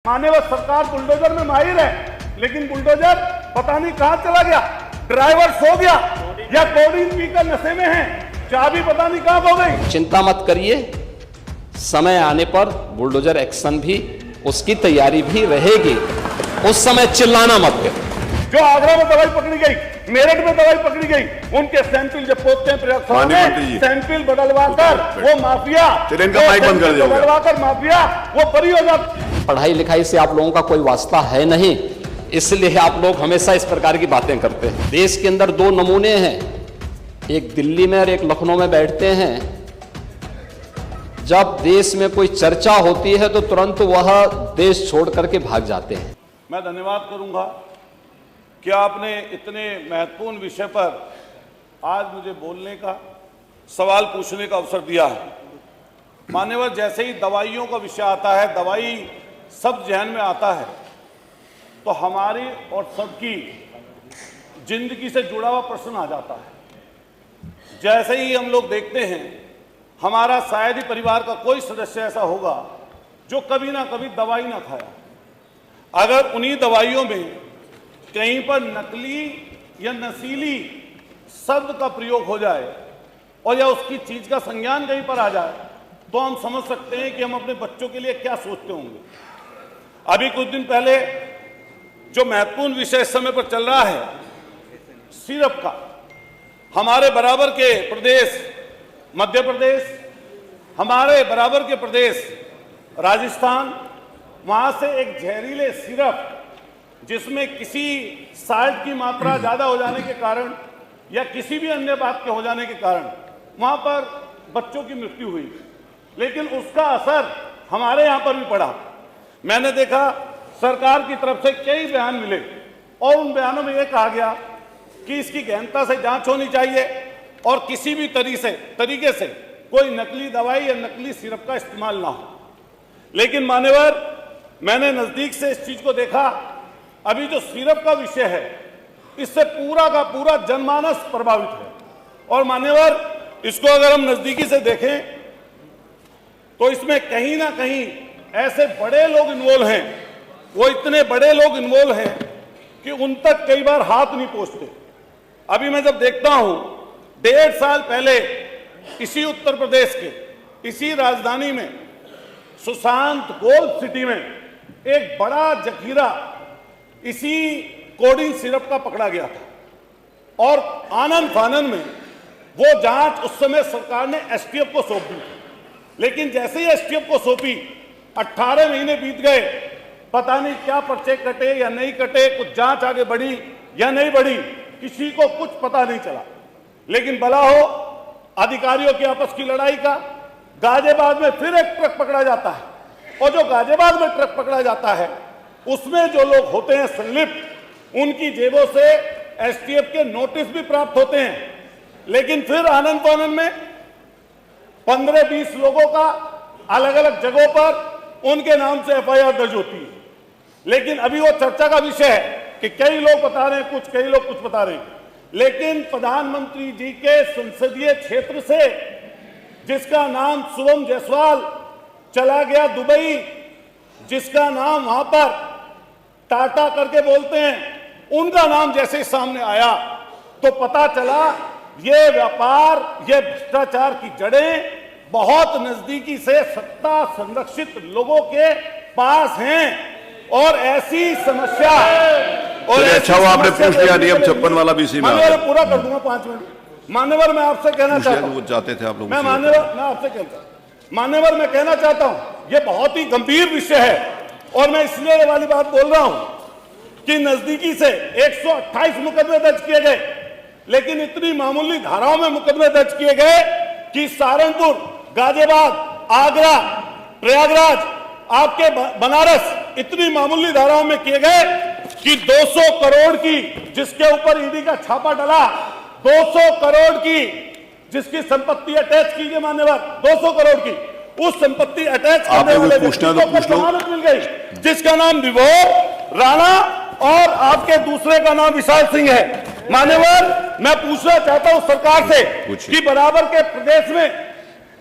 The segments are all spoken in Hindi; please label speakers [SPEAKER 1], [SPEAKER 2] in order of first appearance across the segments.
[SPEAKER 1] मान्यवर सरकार बुलडोजर में माहिर है, लेकिन बुलडोजर पता नहीं कहां चला गया, ड्राइवर सो गया या कोडीन पीकर नशे में है, चाबी पता नहीं कहां खो गई।
[SPEAKER 2] चिंता मत करिए, समय आने पर बुलडोजर एक्शन भी, उसकी तैयारी भी रहेगी, उस समय चिल्लाना मत करो।
[SPEAKER 1] जो आगरा में दवाई पकड़ी गई, मेरठ में दवाई पकड़ी गई, उनके सैंपल जब पहुंचते हैं प्रयोगशाला में, सैंपल बदलवाकर वो माफिया, बदलवाकर माफिया वो बरी हो जाती।
[SPEAKER 2] पढ़ाई लिखाई से आप लोगों का कोई वास्ता है नहीं, इसलिए आप लोग हमेशा इस प्रकार की बातें करते हैं। देश के अंदर दो नमूने हैं, एक दिल्ली में और एक लखनऊ में बैठते हैं। जब देश में कोई चर्चा होती है तो तुरंत वह देश छोड़ करके भाग जाते हैं।
[SPEAKER 1] मैं धन्यवाद करूंगा कि आपने इतने महत्वपूर्ण विषय पर आज मुझे बोलने का, सवाल पूछने का अवसर दिया है। मान्यवर, जैसे ही दवाइयों का विषय आता है, दवाई सब जहन में आता है, तो हमारी और सबकी जिंदगी से जुड़ा हुआ प्रश्न आ जाता है। जैसे ही हम लोग देखते हैं, हमारा शायद ही परिवार का कोई सदस्य ऐसा होगा जो कभी ना कभी दवाई ना खाया। अगर उन्हीं दवाइयों में कहीं पर नकली या नशीली शब्द का प्रयोग हो जाए और या उसकी चीज का संज्ञान कहीं पर आ जाए, तो हम समझ सकते हैं कि हम अपने बच्चों के लिए क्या सोचते होंगे। अभी कुछ दिन पहले जो महत्वपूर्ण विषय इस समय पर चल रहा है, सिरप का, हमारे बराबर के प्रदेश मध्य प्रदेश, हमारे बराबर के प्रदेश राजस्थान, वहां से एक जहरीले सिरप जिसमें किसी साल्ट की मात्रा ज्यादा हो जाने के कारण या किसी भी अन्य बात के हो जाने के कारण वहां पर बच्चों की मृत्यु हुई, लेकिन उसका असर हमारे यहां पर भी पड़ा। मैंने देखा सरकार की तरफ से कई बयान मिले और उन बयानों में यह कहा गया कि इसकी गहनता से जांच होनी चाहिए और किसी भी तरीके से कोई नकली दवाई या नकली सिरप का इस्तेमाल ना हो। लेकिन मान्यवर, मैंने नजदीक से इस चीज को देखा। अभी जो सिरप का विषय है, इससे पूरा का पूरा जनमानस प्रभावित है। और मान्यवर, इसको अगर हम नजदीकी से देखें तो इसमें कहीं ना कहीं ऐसे बड़े लोग इन्वॉल्व हैं, वो इतने बड़े लोग इन्वॉल्व हैं कि उन तक कई बार हाथ नहीं पहुंचते। अभी मैं जब देखता हूं, 1.5 साल पहले इसी उत्तर प्रदेश के इसी राजधानी में सुशांत गोल्ड सिटी में एक बड़ा जखीरा इसी कोडीन सिरप का पकड़ा गया था और आनन फानन में वो जांच उस समय सरकार ने एसटीएफ को सौंप दी। लेकिन जैसे ही एसटीएफ को सौंपी, 18 महीने बीत गए, पता नहीं क्या पर्चे कटे या नहीं कटे, कुछ जांच आगे बढ़ी या नहीं बढ़ी, किसी को कुछ पता नहीं चला। लेकिन भला हो अधिकारियों की आपस की लड़ाई का, गाजियाबाद में फिर एक ट्रक पकड़ा जाता है और जो गाजियाबाद में ट्रक पकड़ा जाता है उसमें जो लोग होते हैं संलिप्त, उनकी जेबों से एसटीएफ के नोटिस भी प्राप्त होते हैं। लेकिन फिर आनंद फानन में 15-20 लोगों का अलग अलग जगहों पर उनके नाम से एफआईआर दर्ज होती है। लेकिन अभी वो चर्चा का विषय है कि कई लोग बता रहे हैं कुछ, कई लोग कुछ बता रहे हैं। लेकिन प्रधानमंत्री जी के संसदीय क्षेत्र से जिसका नाम शुभम जायसवाल चला गया दुबई, जिसका नाम वहां पर टाटा करके बोलते हैं, उनका नाम जैसे सामने आया तो पता चला ये व्यापार, ये भ्रष्टाचार की जड़ें बहुत नजदीकी से सत्ता संरक्षित लोगों के पास हैं। और ऐसी समस्या और
[SPEAKER 3] अच्छा हुआ आपने पूछ लिया नियम 56 वाला भी इसी में।
[SPEAKER 1] मान्यवर, पूरा कर दूंगा 5 मिनट। मान्यवर, मैं आपसे कहना चाहता हूं,
[SPEAKER 3] वो जाते थे आप लोग।
[SPEAKER 1] मैं आपसे मान्यवर मैं कहना चाहता हूं, ये बहुत ही गंभीर विषय है और मैं इसलिए ये वाली बात बोल रहा हूं कि नजदीकी से 128 मुकदमे दर्ज किए गए, लेकिन इतनी मामूली धाराओं में मुकदमे दर्ज किए गए कि सहारनपुर, गाजियाबाद, आगरा, प्रयागराज, आपके बनारस, इतनी मामूली धाराओं में किए गए कि 200 करोड़ की जिसके ऊपर ईडी का छापा डला, 200 करोड़ की जिसकी संपत्ति अटैच कीजिए मान्यवर, 200 करोड़ की उस संपत्ति अटैच करने वाले व्यक्ति को जमानत मिल गई, जिसका नाम विभोर राणा और आपके दूसरे का नाम विशाल सिंह है। मान्यवर, मैं पूछना चाहता हूं सरकार से कि बराबर के प्रदेश में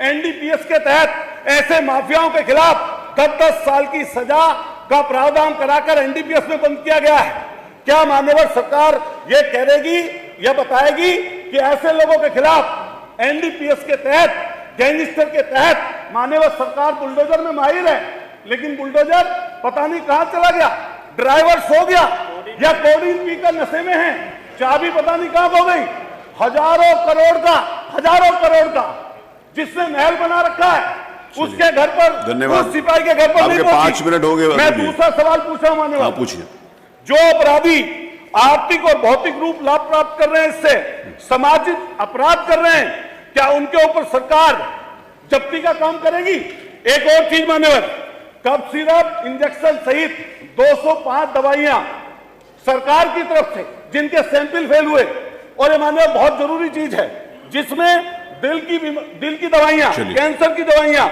[SPEAKER 1] एनडीपीएस के तहत ऐसे माफियाओं के खिलाफ 10-10 साल की सजा का प्रावधान कराकर एनडीपीएस में बंद किया गया है। क्या माननीय सरकार ये कहेगी या बताएगी कि ऐसे लोगों के खिलाफ एनडीपीएस के तहत, गैंगस्टर के तहत माननीय सरकार बुलडोजर में माहिर है, लेकिन बुलडोजर पता नहीं कहां चला गया, ड्राइवर सो गया या कोडीन पीकर नशे में है, चाबी पता नहीं कहां खो गई। हजारों करोड़ का जिसने महल बना रखा है उसके घर पर,
[SPEAKER 3] धन्यवाद।
[SPEAKER 1] उस सिपाही के घर पर
[SPEAKER 3] आपके
[SPEAKER 1] नहीं पहुंची।
[SPEAKER 3] 5 मिनट हो गए।
[SPEAKER 1] मैं दूसरा सवाल पूछा माननीय,
[SPEAKER 3] हाँ पूछिए।
[SPEAKER 1] जो अपराधी आर्थिक और भौतिक रूप लाभ प्राप्त कर रहे हैं, इससे सामाजिक अपराध कर रहे हैं, क्या उनके ऊपर सरकार जब्ती का काम करेगी? एक और चीज मान्यवर, कफ सिरप, इंजेक्शन सहित 205 दवाइयां सरकार की तरफ से जिनके सैंपल फेल हुए, और ये मान्यवर बहुत जरूरी चीज है, जिसमें दिल की दवाइयां, कैंसर की दवाइयां,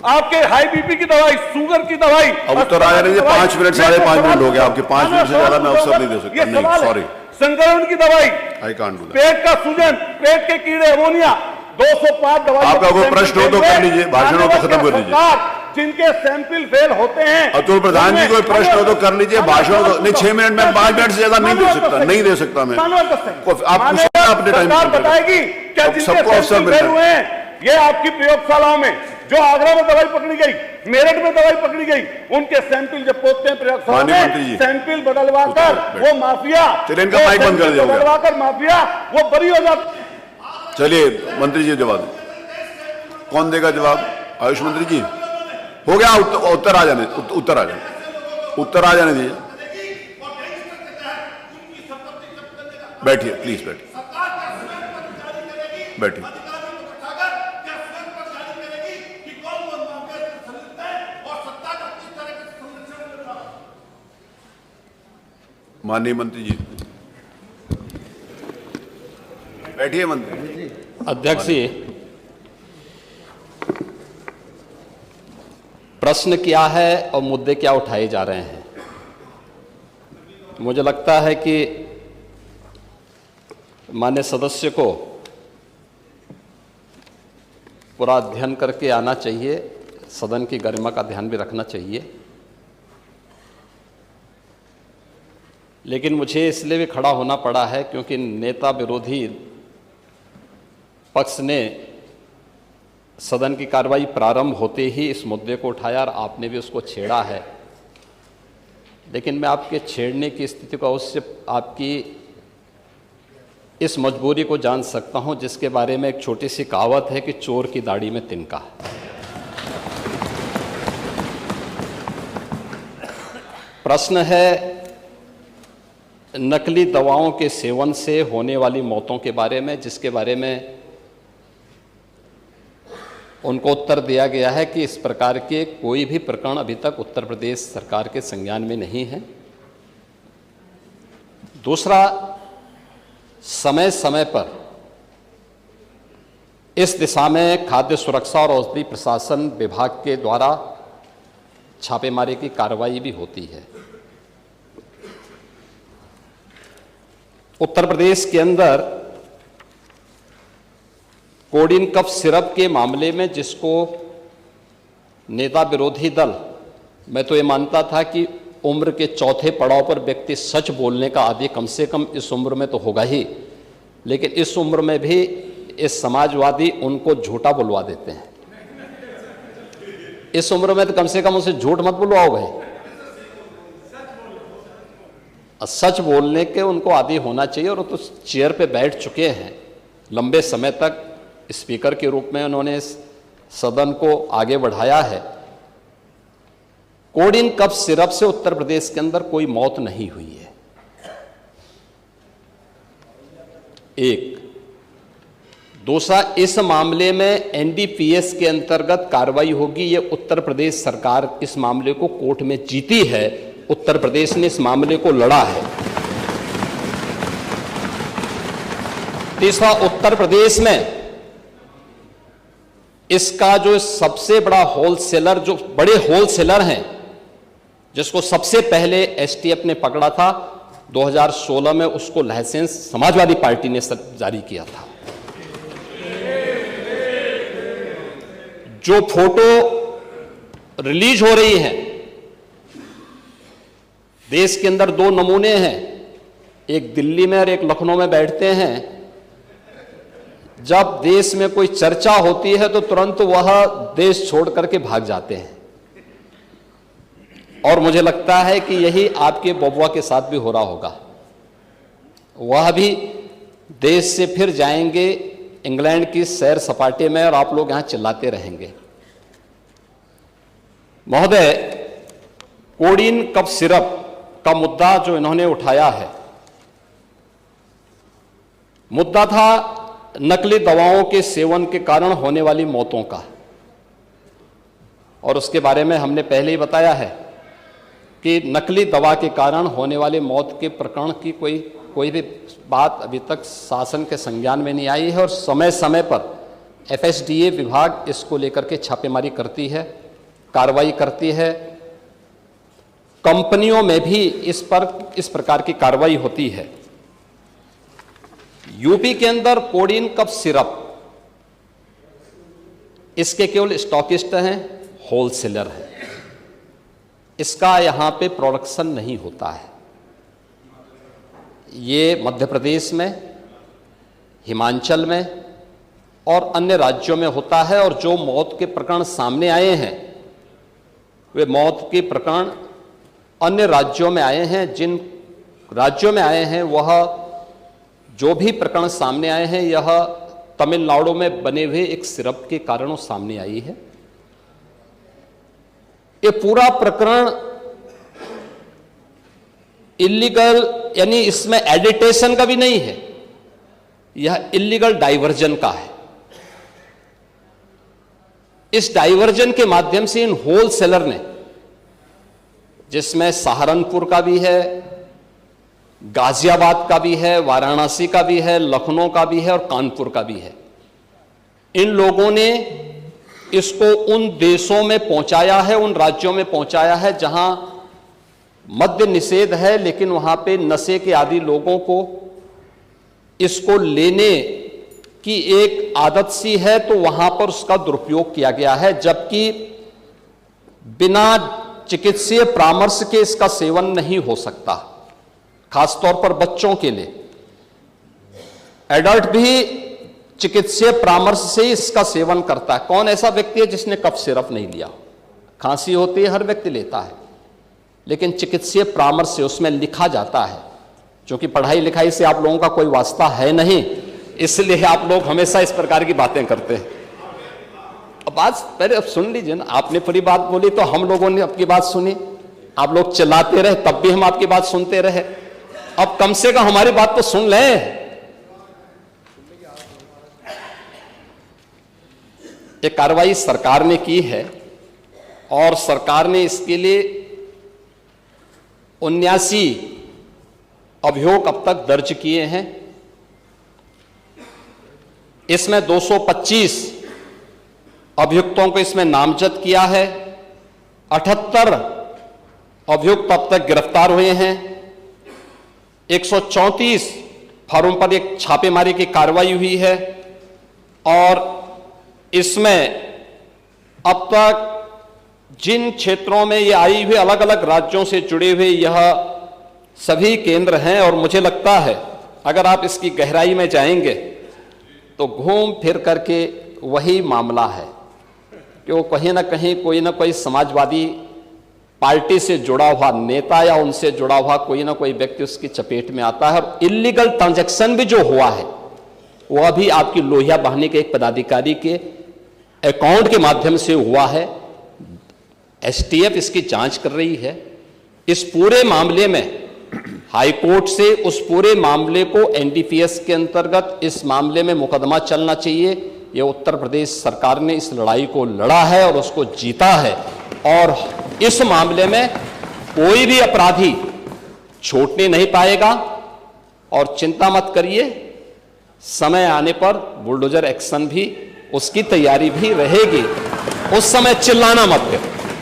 [SPEAKER 1] आपके हाई बीपी की दवाई, शुगर की दवाई।
[SPEAKER 3] अब उत्तर आया नहीं, 5 मिनट 5.5 मिनट हो गया आपके, 5 मिनट से ज्यादा मैं अवसर नहीं दे सकता। नहीं, सॉरी।
[SPEAKER 1] संक्रमण की दवाई,
[SPEAKER 3] आई कांट डू दैट।
[SPEAKER 1] पेट का सूजन, पेट के कीड़े, अमोनिया, 205 दवाई।
[SPEAKER 3] आपका कोई प्रश्न हो तो कर लीजिए, भाषणों को खत्म कर दीजिए।
[SPEAKER 1] जिनके सैंपल फेल होते हैं,
[SPEAKER 3] अतुल प्रधान जी कोई प्रश्न हो तो कर लीजिए, भाषण नहीं। 6 मिनट में 5 मिनट से ज्यादा नहीं दे सकता, नहीं दे सकता मैं। आप पूछिए अपने टाइम
[SPEAKER 1] सरकार बताएगी क्या जिनके सैंपल फेल हुए हैं, ये आपकी प्रयोगशालाओं में जो आगरा में दवाई पकड़ी गई, मेरठ में दवाई पकड़ी गई, उनके सैंपल जब पहुंचते हैं प्रयोगशाला में, सैंपल बदलवाकर वो माफिया,
[SPEAKER 3] इनका माइक बंद कर दिया,
[SPEAKER 1] बदलवाकर माफिया वो बरी हो जाती।
[SPEAKER 3] चलिए मंत्री जी जवाब दें। कौन देगा जवाब? आयुष मंत्री जी। हो गया, उत्तर आ जाने, उत्तर आ जाने दीजिए। बैठिए प्लीज, बैठिए। माननीय मंत्री जी बैठिए। मंत्री
[SPEAKER 2] अध्यक्ष जी, प्रश्न क्या है और मुद्दे क्या उठाए जा रहे हैं? मुझे लगता है कि माननीय सदस्य को पूरा अध्ययन करके आना चाहिए, सदन की गरिमा का ध्यान भी रखना चाहिए। लेकिन मुझे इसलिए भी खड़ा होना पड़ा है क्योंकि नेता विरोधी पक्ष ने सदन की कार्रवाई प्रारंभ होते ही इस मुद्दे को उठाया और आपने भी उसको छेड़ा है। लेकिन मैं आपके छेड़ने की स्थिति को अवश्य, आपकी इस मजबूरी को जान सकता हूं, जिसके बारे में एक छोटी सी कहावत है कि चोर की दाढ़ी में तिनका। प्रश्न है नकली दवाओं के सेवन से होने वाली मौतों के बारे में, जिसके बारे में उनको उत्तर दिया गया है कि इस प्रकार के कोई भी प्रकरण अभी तक उत्तर प्रदेश सरकार के संज्ञान में नहीं है। दूसरा, समय समय पर इस दिशा में खाद्य सुरक्षा और औषधि प्रशासन विभाग के द्वारा छापेमारी की कार्रवाई भी होती है। उत्तर प्रदेश के अंदर कोडिन कफ सिरप के मामले में, जिसको नेता विरोधी दल, मैं तो ये मानता था कि उम्र के चौथे पड़ाव पर व्यक्ति सच बोलने का आदि कम से कम इस उम्र में तो होगा ही, लेकिन इस उम्र में भी इस समाजवादी उनको झूठा बुलवा देते हैं। इस उम्र में तो कम से कम उसे झूठ मत बुलवाओ भाई, सच बोलने के उनको आदी होना चाहिए। और वो तो चेयर पे बैठ चुके हैं लंबे समय तक, स्पीकर के रूप में उन्होंने सदन को आगे बढ़ाया है। कोडिन कफ सिरप से उत्तर प्रदेश के अंदर कोई मौत नहीं हुई है। एक। दूसरा, इस मामले में एनडीपीएस के अंतर्गत कार्रवाई होगी। ये उत्तर प्रदेश सरकार इस मामले को कोर्ट में जीती है, उत्तर प्रदेश ने इस मामले को लड़ा है। तीसरा, उत्तर प्रदेश में इसका जो सबसे बड़ा होलसेलर, जो बड़े होलसेलर हैं, जिसको सबसे पहले एसटीएफ ने पकड़ा था 2016 में, उसको लाइसेंस समाजवादी पार्टी ने जारी किया था। जो फोटो रिलीज हो रही है देश के अंदर दो नमूने हैं, एक दिल्ली में और एक लखनऊ में बैठते हैं। जब देश में कोई चर्चा होती है तो तुरंत वह देश छोड़ करके भाग जाते हैं, और मुझे लगता है कि यही आपके बबुआ के साथ भी हो रहा होगा। वह भी देश से फिर जाएंगे इंग्लैंड की सैर सपाटे में, और आप लोग यहां चिल्लाते रहेंगे। महोदय, कोडीन कफ सिरप का मुद्दा जो इन्होंने उठाया है, मुद्दा था नकली दवाओं के सेवन के कारण होने वाली मौतों का, और उसके बारे में हमने पहले ही बताया है कि नकली दवा के कारण होने वाले मौत के प्रकरण की कोई भी बात अभी तक शासन के संज्ञान में नहीं आई है, और समय समय पर FSDA विभाग इसको लेकर के छापेमारी करती है, कार्रवाई करती है। कंपनियों में भी इस प्रकार की कार्रवाई होती है। यूपी के अंदर कोडीन कफ सिरप, इसके केवल स्टॉकिस्ट हैं, होलसेलर हैं, इसका यहां पे प्रोडक्शन नहीं होता है। ये मध्य प्रदेश में, हिमाचल में और अन्य राज्यों में होता है, और जो मौत के प्रकरण सामने आए हैं वे मौत के प्रकरण अन्य राज्यों में आए हैं। जिन राज्यों में आए हैं वह जो भी प्रकरण सामने आए हैं, यह तमिलनाडु में बने हुए एक सिरप के कारणों सामने आई है। ये पूरा प्रकरण इलीगल, यानी इसमें एडिटेशन का भी नहीं है, यह इलीगल डाइवर्जन का है। इस डाइवर्जन के माध्यम से इन होलसेलर ने, जिसमें सहारनपुर का भी है, गाजियाबाद का भी है, वाराणसी का भी है, लखनऊ का भी है और कानपुर का भी है, इन लोगों ने इसको उन देशों में पहुंचाया है, उन राज्यों में पहुंचाया है जहां मद्य निषेध है, लेकिन वहां पे नशे के आदी लोगों को इसको लेने की एक आदत सी है, तो वहां पर उसका दुरुपयोग किया गया है, जबकि बिना चिकित्सीय परामर्श के इसका सेवन नहीं हो सकता, खासतौर पर बच्चों के लिए। एडल्ट भी चिकित्सीय परामर्श से ही इसका सेवन करता है। कौन ऐसा व्यक्ति है जिसने कफ सिरप नहीं लिया? खांसी होती है, हर व्यक्ति लेता है, लेकिन चिकित्सीय परामर्श से उसमें लिखा जाता है। क्योंकि पढ़ाई लिखाई से आप लोगों का कोई वास्ता है नहीं, इसलिए आप लोग हमेशा इस प्रकार की बातें करते हैं। अब बात पहले अब सुन लीजिए ना, आपने पूरी बात बोली तो हम लोगों ने आपकी बात सुनी, आप लोग चिल्लाते रहे तब भी हम आपकी बात सुनते रहे। अब कम से कम हमारी बात तो सुन लें। ये कार्रवाई सरकार ने की है, और सरकार ने इसके लिए 79 अभियोग अब तक दर्ज किए हैं। इसमें 225 अभियुक्तों को इसमें नामजद किया है। 78 अभियुक्त अब तक गिरफ्तार हुए हैं। 134 फर्मों पर एक छापेमारी की कार्रवाई हुई है, और इसमें अब तक जिन क्षेत्रों में ये आई हुई, अलग अलग राज्यों से जुड़े हुए यह सभी केंद्र हैं। और मुझे लगता है अगर आप इसकी गहराई में जाएंगे तो घूम फिर करके वही मामला है कि वो कहीं ना कहीं कोई ना कोई समाजवादी पार्टी से जुड़ा हुआ नेता या उनसे जुड़ा हुआ कोई ना कोई व्यक्ति उसकी चपेट में आता है। और इलीगल ट्रांजैक्शन भी जो हुआ है वह भी आपकी लोहिया बहाने के एक पदाधिकारी के अकाउंट के माध्यम से हुआ है। STF इसकी जांच कर रही है। इस पूरे मामले में हाई कोर्ट से उस पूरे मामले को NDPS के अंतर्गत इस मामले में मुकदमा चलना चाहिए। ये उत्तर प्रदेश सरकार ने इस लड़ाई को लड़ा है और उसको जीता है, और इस मामले में कोई भी अपराधी छूटने नहीं पाएगा। और चिंता मत करिए, समय आने पर बुलडोजर एक्शन भी, उसकी तैयारी भी रहेगी। उस समय चिल्लाना मत करो।